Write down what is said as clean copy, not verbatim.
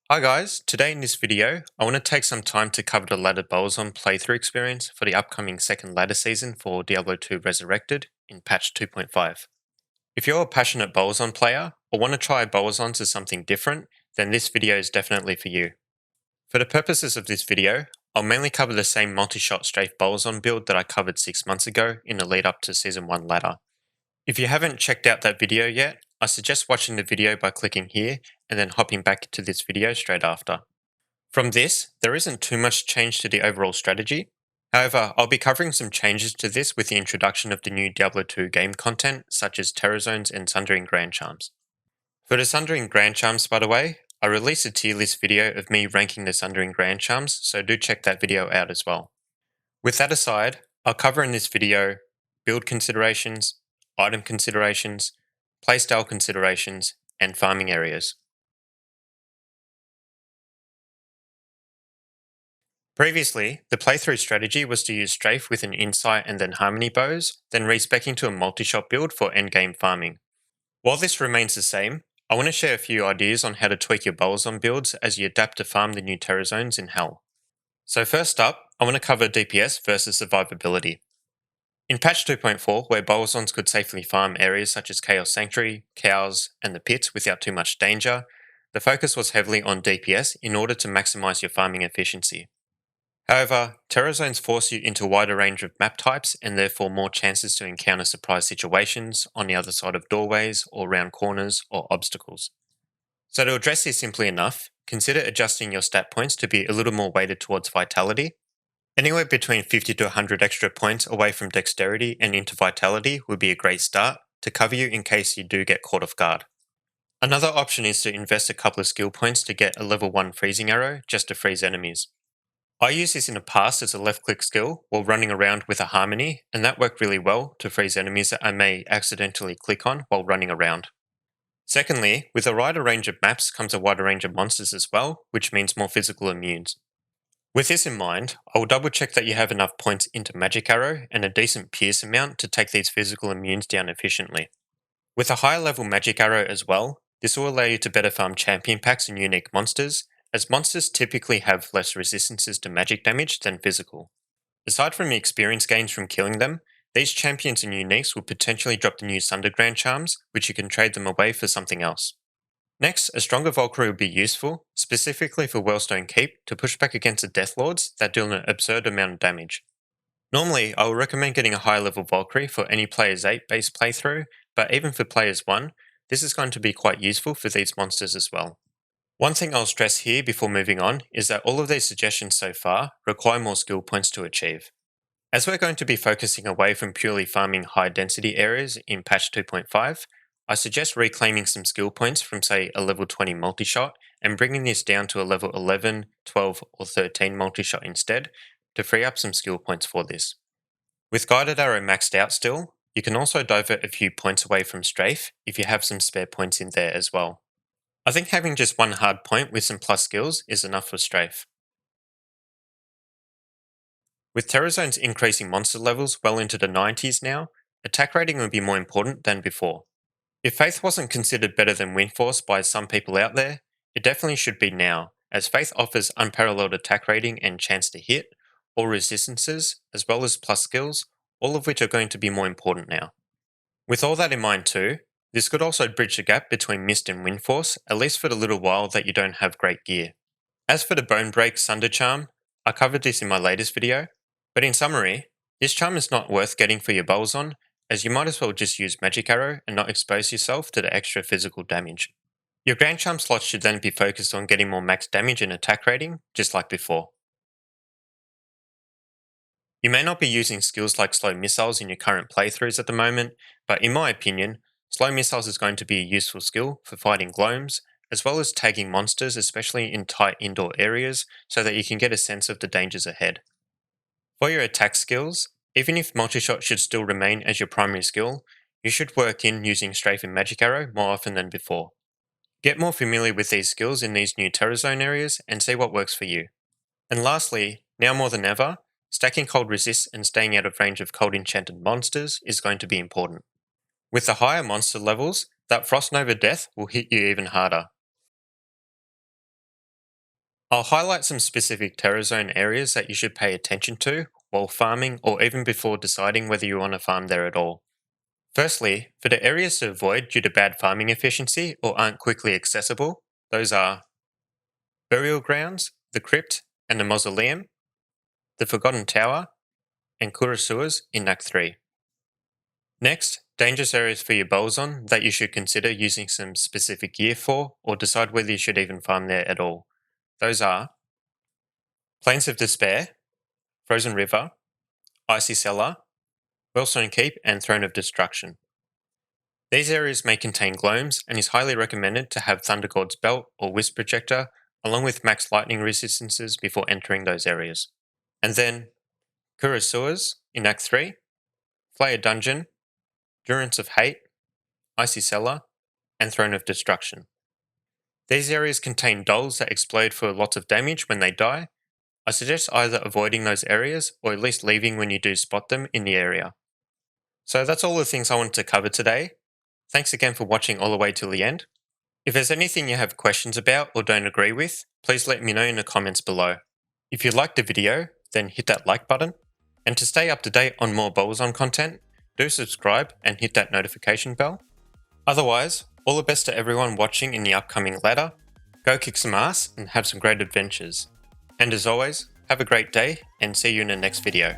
Hi guys, today in this video, I want to take some time to cover the ladder Bowazon playthrough experience for the upcoming second ladder season for Diablo 2 Resurrected in patch 2.5. If you're a passionate Bowazon player or want to try Bowazons as something different, then this video is definitely for you. For the purposes of this video, I'll mainly cover the same multi-shot strafe Bowazon build that I covered 6 months ago in the lead up to Season 1 ladder. If you haven't checked out that video yet, I suggest watching the video by clicking here and then hopping back to this video straight after. From this, there isn't too much change to the overall strategy. However, I'll be covering some changes to this with the introduction of the new Diablo 2 game content, such as Terror Zones and Sundering Grand Charms. For the Sundering Grand Charms, by the way, I released a tier list video of me ranking the Sundering Grand Charms, so do check that video out as well. With that aside, I'll cover in this video build considerations, item considerations, playstyle considerations, and farming areas. Previously, the playthrough strategy was to use Strafe with an Insight and then Harmony bows, then respecing to a multi-shot build for endgame farming. While this remains the same, I want to share a few ideas on how to tweak your Bowazon builds as you adapt to farm the new Terror Zones in Hell. So first up, I want to cover DPS versus survivability. In patch 2.4, where Bowazons could safely farm areas such as Chaos Sanctuary, Cows, and the Pits without too much danger, the focus was heavily on DPS in order to maximize your farming efficiency. However, Terror Zones force you into a wider range of map types and therefore more chances to encounter surprise situations on the other side of doorways or round corners or obstacles. So to address this simply enough, consider adjusting your stat points to be a little more weighted towards vitality. Anywhere between 50 to 100 extra points away from dexterity and into vitality would be a great start to cover you in case you do get caught off guard. Another option is to invest a couple of skill points to get a level 1 freezing arrow just to freeze enemies. I used this in the past as a left click skill while running around with a harmony, and that worked really well to freeze enemies that I may accidentally click on while running around. Secondly, with a wider range of maps comes a wider range of monsters as well, which means more physical immunes. With this in mind, I will double check that you have enough points into Magic Arrow and a decent pierce amount to take these physical immunes down efficiently. With a higher level Magic Arrow as well, this will allow you to better farm champion packs and unique monsters, as monsters typically have less resistances to magic damage than physical. Aside from the experience gains from killing them, these champions and uniques will potentially drop the new Sundering Grand Charms, which you can trade them away for something else. Next, a stronger Valkyrie will be useful, specifically for Wellstone Keep, to push back against the Death Lords that deal an absurd amount of damage. Normally, I would recommend getting a higher level Valkyrie for any Players 8 based playthrough, but even for Players 1, this is going to be quite useful for these monsters as well. One thing I'll stress here before moving on is that all of these suggestions so far require more skill points to achieve. As we're going to be focusing away from purely farming high density areas in patch 2.5, I suggest reclaiming some skill points from say a level 20 multi-shot and bringing this down to a level 11, 12 or 13 multi-shot instead to free up some skill points for this. With Guided Arrow maxed out still, you can also divert a few points away from Strafe if you have some spare points in there as well. I think having just one hard point with some plus skills is enough for Strafe. With Terror Zones increasing monster levels well into the 90s now, attack rating would be more important than before. If Faith wasn't considered better than Windforce by some people out there, it definitely should be now, as Faith offers unparalleled attack rating and chance to hit, all resistances, as well as plus skills, all of which are going to be more important now. With all that in mind too, this could also bridge the gap between Mist and Windforce, at least for the little while that you don't have great gear. As for the Bone Break Sunder Charm, I covered this in my latest video, but in summary, this charm is not worth getting for your Bowazon, as you might as well just use Magic Arrow and not expose yourself to the extra physical damage. Your Grand Charm slots should then be focused on getting more max damage and attack rating, just like before. You may not be using skills like Slow Missiles in your current playthroughs at the moment, but in my opinion, Slow Missiles is going to be a useful skill for fighting Gloams, as well as tagging monsters, especially in tight indoor areas, so that you can get a sense of the dangers ahead. For your attack skills, even if Multi-Shot should still remain as your primary skill, you should work in using Strafe and Magic Arrow more often than before. Get more familiar with these skills in these new Terror Zone areas and see what works for you. And lastly, now more than ever, stacking cold resist and staying out of range of cold enchanted monsters is going to be important. With the higher monster levels, that Frost Nova death will hit you even harder. I'll highlight some specific Terror Zone areas that you should pay attention to while farming or even before deciding whether you want to farm there at all. Firstly, for the areas to avoid due to bad farming efficiency or aren't quickly accessible, those are Burial Grounds, the Crypt and the Mausoleum, the Forgotten Tower, and Kurasuas in Act 3. Next, dangerous areas for your Bowazon that you should consider using some specific gear for or decide whether you should even farm there at all. Those are Plains of Despair, Frozen River, Icy Cellar, Wellstone Keep and Throne of Destruction. These areas may contain gloams and is highly recommended to have Thunder God's Belt or Wisp Projector along with max lightning resistances before entering those areas. And then Kurasuas in Act 3, Flayer Dungeon, Durance of Hate, Icy Cellar, and Throne of Destruction. These areas contain dolls that explode for lots of damage when they die. I suggest either avoiding those areas or at least leaving when you do spot them in the area. So that's all the things I wanted to cover today. Thanks again for watching all the way till the end. If there's anything you have questions about or don't agree with, please let me know in the comments below. If you liked the video, then hit that like button. And to stay up to date on more Bowazon content, do subscribe and hit that notification bell. Otherwise, all the best to everyone watching in the upcoming ladder. Go kick some ass and have some great adventures. And as always, have a great day and see you in the next video.